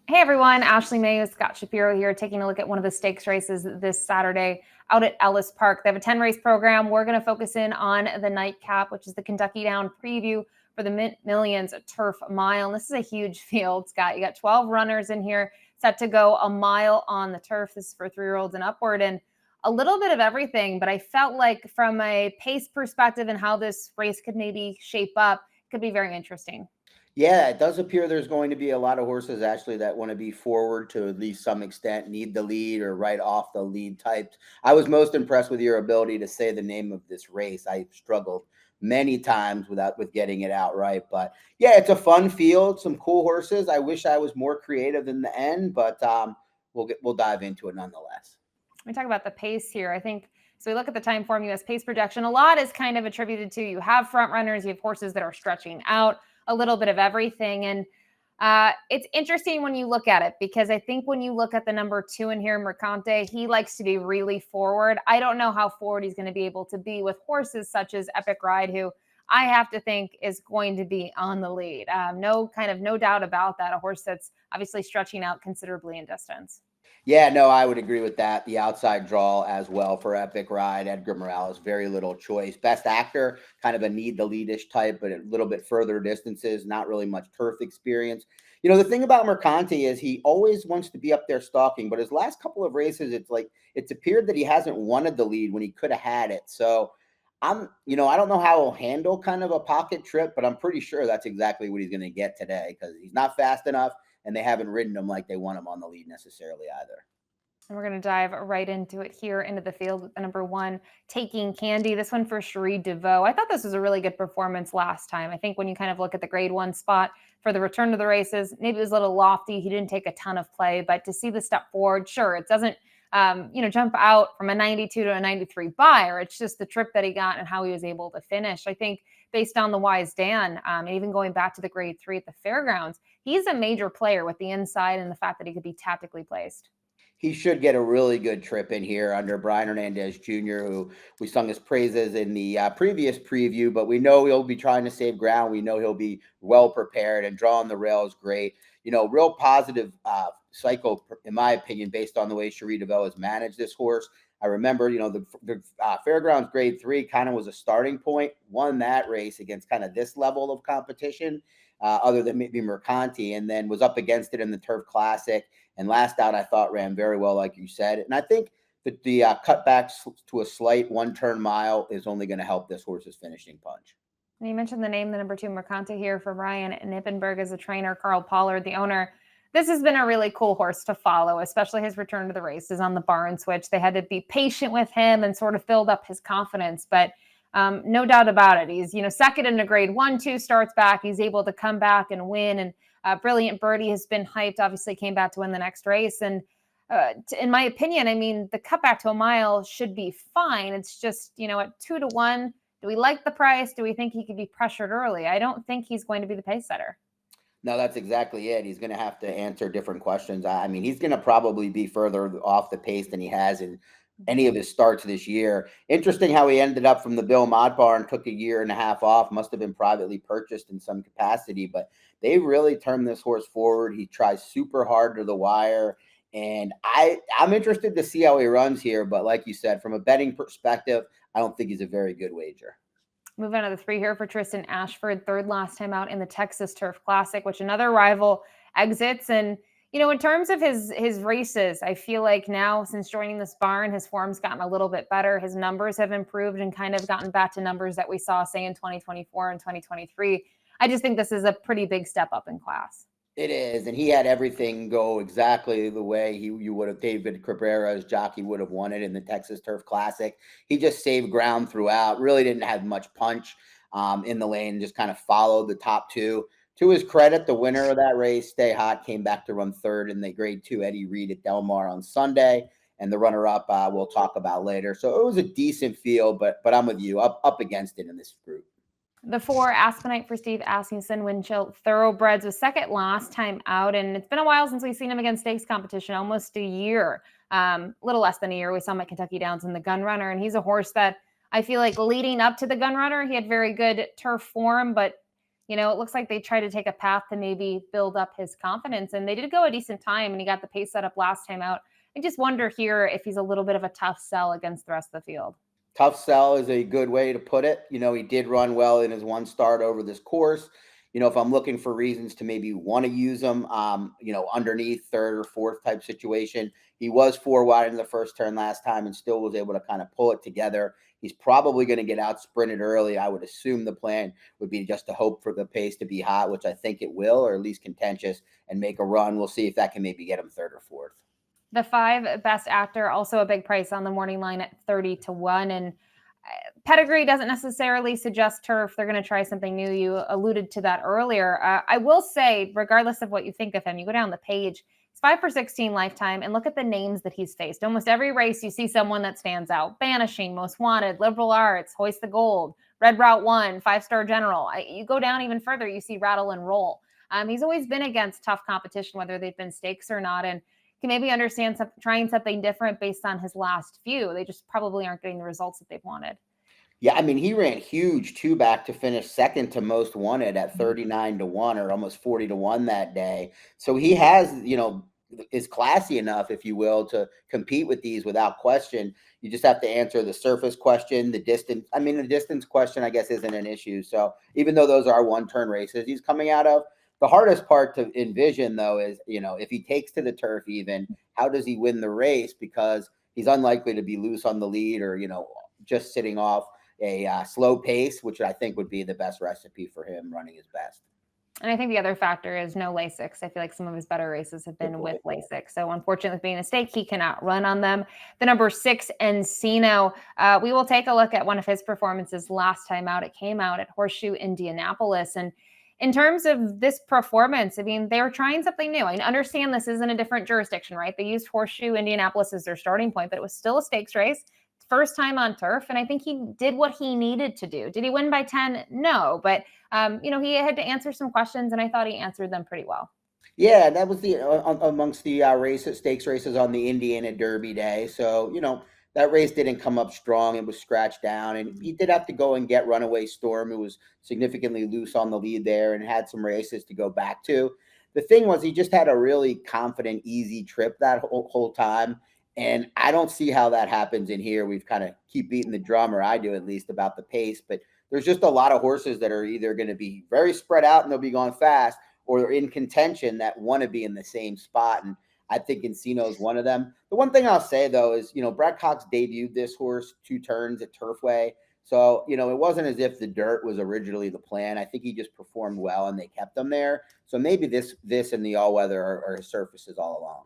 Hey everyone, Ashley Mailloux, Scott Shapiro here, taking a look at one of the stakes races this Saturday out at Ellis Park. They have a 10-race program. We're going to focus in on the nightcap, which is the Kentucky Down preview for the Mint Millions Turf Mile. And this is a huge field, Scott. You got 12 runners in here set to go a mile on the turf. This is for 3-year-olds and upward, and a little bit of everything. But I felt like from a pace perspective and how this race could maybe shape up, it could be very interesting. Yeah, it does appear there's going to be a lot of horses actually that want to be forward to at least some extent, need the lead or right off the lead types. I was most impressed with your ability to say the name of this race. I struggled many times with getting it out right, but yeah, it's a fun field, some cool horses. I wish I was more creative in the end, but we'll dive into it nonetheless. We talk about the pace here. I think so. We look at the time form US pace projection. A lot is kind of attributed to you have front runners, you have horses that are stretching out, a little bit of everything. And it's interesting when you look at it because I think when you look at the number 2 in here, Mercante, he likes to be really forward. I don't know how forward he's going to be able to be with horses such as Epic Ride, who I have to think is going to be on the lead. No doubt about that. A horse that's obviously stretching out considerably in distance. Yeah, no, I would agree with that. The outside draw as well for Epic Ride. Edgar Morales, very little choice. Best actor, kind of a need the leadish type, but a little bit further distances, not really much turf experience. The thing about Mercanti is he always wants to be up there stalking, but his last couple of races, it's appeared that he hasn't wanted the lead when he could have had it. So I don't know how he'll handle kind of a pocket trip, but I'm pretty sure that's exactly what he's going to get today because he's not fast enough and they haven't ridden him like they want him on the lead necessarily either. And we're going to dive right into it here into the field with the number 1, Taking Candy. This one for Cherie DeVoe. I thought this was a really good performance last time. I think when you kind of look at the grade 1 spot for the return to the races, maybe it was a little lofty. He didn't take a ton of play, but to see the step forward, sure, it doesn't jump out from a 92 to a 93 buyer. It's just the trip that he got and how he was able to finish. I think based on the Wise Dan, even going back to the grade 3 at the fairgrounds, he's a major player with the inside and the fact that he could be tactically placed. He should get a really good trip in here under Brian Hernandez Jr., who we sung his praises in the previous preview, but we know he'll be trying to save ground. We know he'll be well prepared and drawing the rails great. Real positive cycle, in my opinion, based on the way Cherie DeVoe has managed this horse. I remember, the Fairgrounds Grade 3 kind of was a starting point, won that race against kind of this level of competition, other than maybe Mercanti, and then was up against it in the Turf Classic. And last out, I thought ran very well, like you said. And I think that the cutbacks to a slight one-turn mile is only going to help this horse's finishing punch. And you mentioned the name, the number 2, Mercante here for Ryan Nippenberg as a trainer, Carl Pollard, the owner. This has been a really cool horse to follow, especially his return to the races on the barn switch. They had to be patient with him and sort of filled up his confidence, but no doubt about it. He's, second in a grade 1, 2 starts back. He's able to come back and win. And Brilliant Birdie has been hyped, obviously came back to win the next race. And in my opinion, I mean, the cutback to a mile should be fine. It's just, at 2 to 1, do we like the price? Do we think he could be pressured early? I don't think he's going to be the pace setter. No, that's exactly it. He's going to have to answer different questions. I mean, he's going to probably be further off the pace than he has in any of his starts this year. Interesting how he ended up from the Bill Mott barn, took a year and a half off, must have been privately purchased in some capacity, but they really turned this horse forward. He tries super hard to the wire. And I'm interested to see how he runs here. But like you said, from a betting perspective, I don't think he's a very good wager. Move on to the 3 here for Tristan Ashford, third last time out in the Texas Turf Classic, which another rival exits. And, in terms of his races, I feel like now since joining this barn, his form's gotten a little bit better. His numbers have improved and kind of gotten back to numbers that we saw, say, in 2024 and 2023. I just think this is a pretty big step up in class. It is, and he had everything go exactly the way you would have. David Cabrera's jockey would have won it in the Texas Turf Classic. He just saved ground throughout. Really didn't have much punch in the lane. Just kind of followed the top 2. To his credit, the winner of that race, Stay Hot, came back to run third in the Grade 2 Eddie Reed at Del Mar on Sunday, and the runner-up we'll talk about later. So it was a decent field, but I'm with you, up against it in this group. The 4, Aspenite for Steve Asmussen, Winchell Thoroughbreds, was second last time out, and it's been a while since we've seen him against stakes competition, almost a year, a little less than a year. We saw him at Kentucky Downs in the Gun Runner, and he's a horse that I feel like leading up to the Gun Runner, he had very good turf form, but It looks like they tried to take a path to maybe build up his confidence, and they did go a decent time, and he got the pace set up last time out. I just wonder here if he's a little bit of a tough sell against the rest of the field. Tough sell is a good way to put it. He did run well in his one start over this course. If I'm looking for reasons to maybe want to use him, underneath third or fourth type situation, he was four wide in the first turn last time and still was able to kind of pull it together. He's probably going to get out sprinted early. I would assume the plan would be just to hope for the pace to be hot, which I think it will, or at least contentious, and make a run. We'll see if that can maybe get him third or fourth. The 5 best actor, also a big price on the morning line at 30-1. And pedigree doesn't necessarily suggest turf. They're going to try something new. You alluded to that earlier. I will say, regardless of what you think of him, you go down the page, it's 5 for 16 lifetime, and look at the names that he's faced. Almost every race, you see someone that stands out. Banishing, Most Wanted, Liberal Arts, Hoist the Gold, Red Route 1, 5-Star General. You go down even further, you see Rattle and Roll. He's always been against tough competition, whether they've been stakes or not, and can maybe understand trying something different based on his last few. They just probably aren't getting the results that they've wanted. Yeah, I mean, he ran huge too back to finish second to Most Wanted at 39-1 or almost 40-1 that day. So he has, is classy enough, if you will, to compete with these without question. You just have to answer the surface question, the distance. I mean, the distance question, I guess, isn't an issue. So even though those are one-turn races he's coming out of, the hardest part to envision, though, is, if he takes to the turf even, how does he win the race? Because he's unlikely to be loose on the lead or, just sitting off a slow pace, which I think would be the best recipe for him running his best. And I think the other factor is no Lasix. I feel like some of his better races have been with Lasix. So unfortunately, being a stake, he cannot run on them. The number 6, Encino. We will take a look at one of his performances last time out. It came out at Horseshoe Indianapolis. And in terms of this performance, I mean, they were trying something new. I understand this isn't a different jurisdiction, right? They used Horseshoe Indianapolis as their starting point, but it was still a stakes race. First time on turf, and I think he did what he needed to do. Did he win by 10? No, but he had to answer some questions, and I thought he answered them pretty well. Yeah, that was the amongst the stakes races on the Indiana Derby day. So that race didn't come up strong. It was scratched down, and he did have to go and get Runaway Storm, who was significantly loose on the lead there, and had some races to go back to. The thing was, he just had a really confident, easy trip that whole time. And I don't see how that happens in here. We've kind of keep beating the drum, or I do at least, about the pace. But there's just a lot of horses that are either going to be very spread out and they'll be going fast, or they're in contention that want to be in the same spot. And I think Encino is one of them. The one thing I'll say, though, is, Brad Cox debuted this horse 2 turns at Turfway. So, it wasn't as if the dirt was originally the plan. I think he just performed well and they kept him there. So maybe this and the all-weather are his surfaces all along.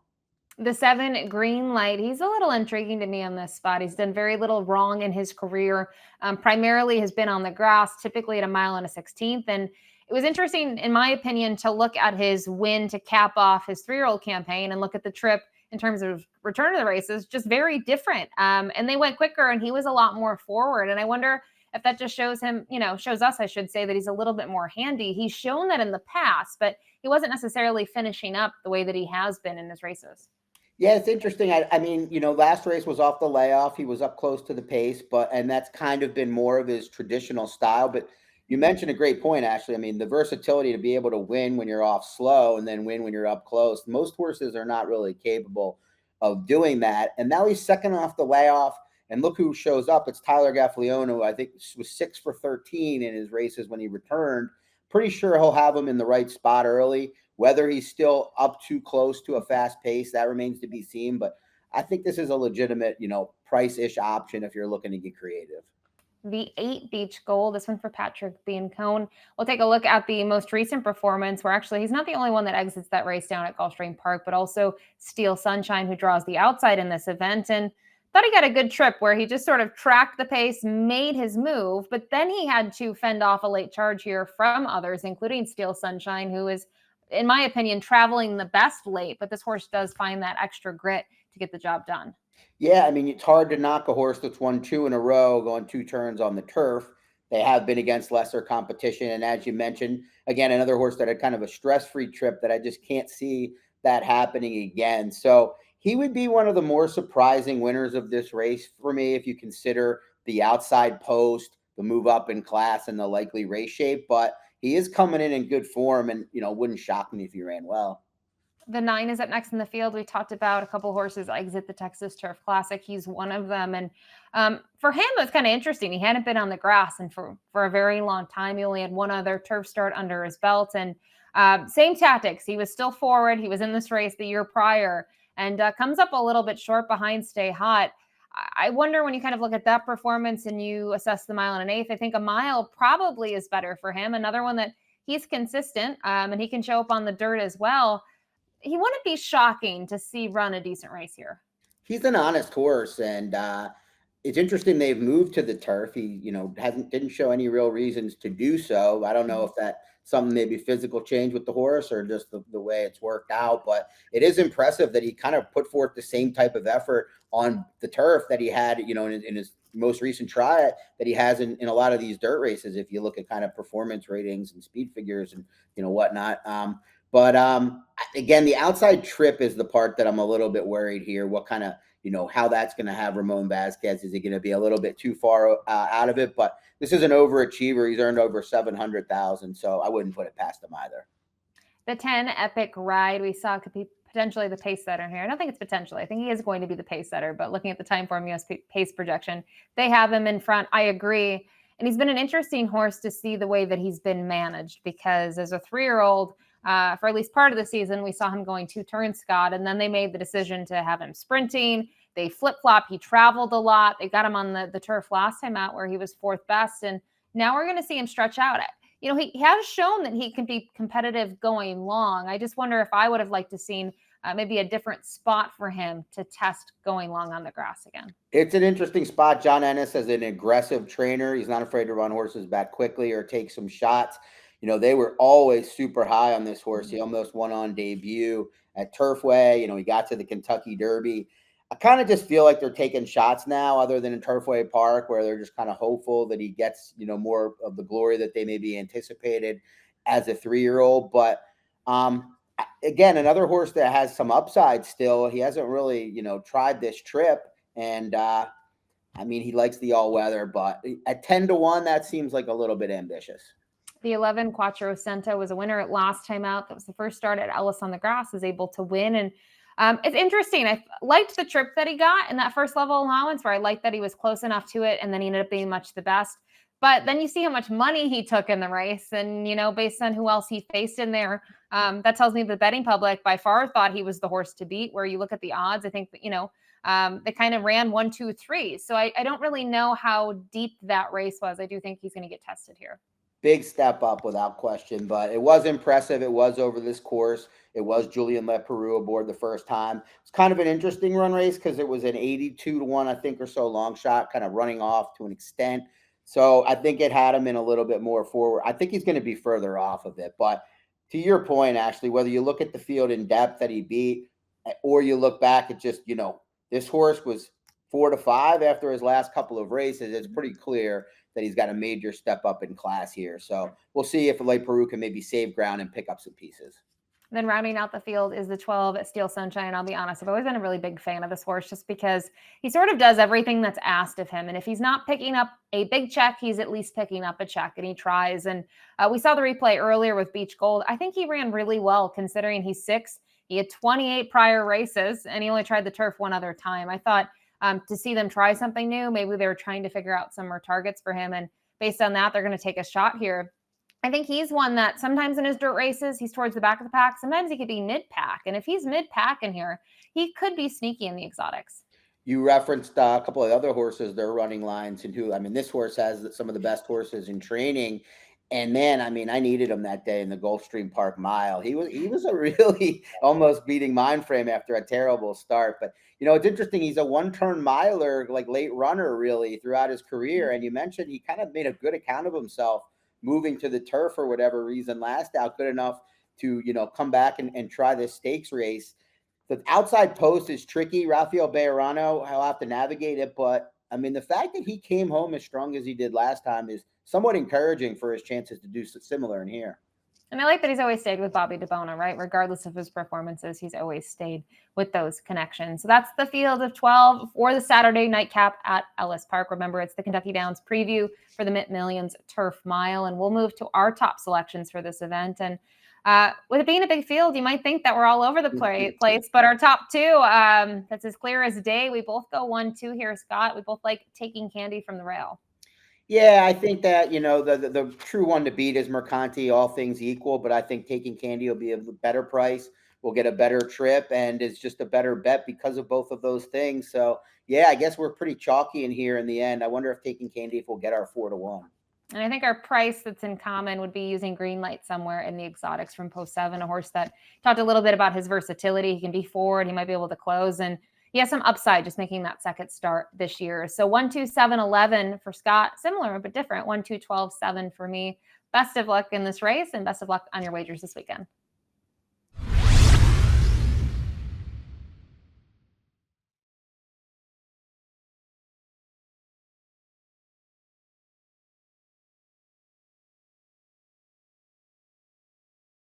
The 7, Green Light. He's a little intriguing to me on this spot. He's done very little wrong in his career. Primarily has been on the grass, typically at 1.1 miles. And it was interesting, in my opinion, to look at his win to cap off his 3-year-old campaign and look at the trip in terms of return to the races, just very different. And they went quicker and he was a lot more forward. And I wonder if that just shows him, shows us, I should say, that he's a little bit more handy. He's shown that in the past, but he wasn't necessarily finishing up the way that he has been in his races. Yeah, it's interesting. I mean, last race was off the layoff. He was up close to the pace, and that's kind of been more of his traditional style. But you mentioned a great point, Ashley. I mean, the versatility to be able to win when you're off slow and then win when you're up close. Most horses are not really capable of doing that. And now he's second off the layoff. And look who shows up. It's Tyler Gaffalione, who I think was 6 for 13 in his races when he returned. Pretty sure he'll have him in the right spot early. Whether he's still up too close to a fast pace, that remains to be seen. But I think this is a legitimate, price-ish option if you're looking to get creative. The 8, Beach Gold, this one for Patrick Biancone. We'll take a look at the most recent performance, where actually he's not the only one that exits that race down at Gulfstream Park, but also Steel Sunshine, who draws the outside in this event. And thought he got a good trip where he just sort of tracked the pace, made his move, but then he had to fend off a late charge here from others, including Steel Sunshine, who is, in my opinion, traveling the best late, but this horse does find that extra grit to get the job done. Yeah, I mean, it's hard to knock a horse that's won 2 in a row, going 2 turns on the turf. They have been against lesser competition. And as you mentioned, again, another horse that had kind of a stress-free trip that I just can't see that happening again. So he would be one of the more surprising winners of this race for me, if you consider the outside post, the move up in class, and the likely race shape. But he is coming in good form, and wouldn't shock me if he ran well. The 9 is up next in the field. We talked about a couple horses exit the Texas Turf Classic. He's one of them. And for him, it's kind of interesting. He hadn't been on the grass and for a very long time. He only had one other turf start under his belt. And same tactics. He was still forward. He was in this race the year prior and comes up a little bit short behind Stay Hot. I wonder when you kind of look at that performance and you assess the mile and an eighth, I think a mile probably is better for him. Another one that he's consistent and he can show up on the dirt as well. He wouldn't be shocking to see run a decent race here. He's an honest horse, and it's interesting they've moved to the turf. He, didn't show any real reasons to do so. I don't know if that something maybe physical change with the horse or just the way it's worked out, but it is impressive that he kind of put forth the same type of effort on the turf that he had, in his most recent try that he has in a lot of these dirt races. If you look at kind of performance ratings and speed figures and whatnot. But again, the outside trip is the part that I'm a little bit worried here. What kind of, how that's going to have Ramon Vasquez. Is he going to be a little bit too far out of it? But this is an overachiever. He's earned over 700,000, so I wouldn't put it past him either. The 10 Epic Ride we saw could be potentially the pace setter here. I don't think it's potentially. I think he is going to be the pace setter, but looking at the time form US pace projection, they have him in front. I agree. And he's been an interesting horse to see the way that he's been managed, because as a 3-year-old, for at least part of the season, we saw him going 2 turns, Scott, and then they made the decision to have him sprinting. They flip-flop. He traveled a lot. They got him on the turf last time out where he was 4th best, and now we're going to see him stretch out. He has shown that he can be competitive going long. I just wonder if I would have liked to seen maybe a different spot for him to test going long on the grass again. It's an interesting spot. John Ennis is an aggressive trainer. He's not afraid to run horses back quickly or take some shots. They were always super high on this horse. He almost won on debut at Turfway. He got to the Kentucky Derby. I kind of just feel like they're taking shots now, other than in Turfway Park, where they're just kind of hopeful that he gets, more of the glory that they maybe anticipated as a 3-year-old. But again, another horse that has some upside still. He hasn't really, tried this trip. And he likes the all-weather, but at 10-1, that seems like a little bit ambitious. The 11 Quattrocento was a winner at last time out. That was the first start at Ellis on the grass, was able to win. And it's interesting. I liked the trip that he got in that first level allowance, where I liked that he was close enough to it, and then he ended up being much the best. But then you see how much money he took in the race, and, based on who else he faced in there, that tells me the betting public by far thought he was the horse to beat. Where you look at the odds, I think that, they kind of ran 1, 2, 3. So I don't really know how deep that race was. I do think he's going to get tested here. Big step up without question, but it was impressive. It was over this course. It was Julien Leparoux aboard the first time. It's kind of an interesting run race because it was an 82-1, I think, or so long shot, kind of running off to an extent. So I think it had him in a little bit more forward. I think he's going to be further off of it. But to your point, Ashley, whether you look at the field in depth that he beat, or you look back at just, this horse was 4-5 after his last couple of races, it's pretty clear that he's got a major step up in class here. So we'll see if Leparoux can maybe save ground and pick up some pieces. Then rounding out the field is the 12 at Steel Sunshine. I'll be honest, I've always been a really big fan of this horse just because he sort of does everything that's asked of him. And if he's not picking up a big check, he's at least picking up a check, and he tries. And we saw the replay earlier with Beach Gold. I think he ran really well considering he's 6. He had 28 prior races, and he only tried the turf one other time. I thought to see them try something new, maybe they were trying to figure out some more targets for him. And based on that, they're going to take a shot here. I think he's one that sometimes in his dirt races, he's towards the back of the pack. Sometimes he could be mid-pack. And if he's mid-pack in here, he could be sneaky in the exotics. You referenced a couple of other horses, their running lines, and this horse has some of the best horses in training. And man, I needed him that day in the Gulfstream Park Mile. He was a really almost beating mind frame after a terrible start. But it's interesting. He's a 1-turn miler, like late runner, really throughout his career. And you mentioned he kind of made a good account of himself moving to the turf for whatever reason last out, good enough to come back and try this stakes race. The outside post is tricky. Rafael Bejarano, he'll have to navigate it, but the fact that he came home as strong as he did last time is somewhat encouraging for his chances to do similar in here. And I like that he's always stayed with Bobby DeBona, right? Regardless of his performances, he's always stayed with those connections. So that's the field of 12 for the Saturday nightcap at Ellis Park. Remember, it's the Kentucky Downs preview for the Millions Turf Mile. And we'll move to our top selections for this event. And with it being a big field, you might think that we're all over the place, but our top two, that's as clear as day. We both go 1-2 here, Scott. We both like Taking Candy from the Rail. Yeah, I think that, the true one to beat is Mercanti, all things equal, but I think Taking Candy will be a better price. We'll get a better trip, and it's just a better bet because of both of those things. So, yeah, I guess we're pretty chalky in here in the end. I wonder if Taking Candy, if we'll get our 4-1. And I think our price that's in common would be using Green Light somewhere in the exotics from Post 7, a horse that talked a little bit about his versatility. He can be forward, he might be able to close, and he has some upside just making that second start this year. So 1-2-7-11 for Scott, similar but different. 1-2-12-7 for me. Best of luck in this race and best of luck on your wagers this weekend.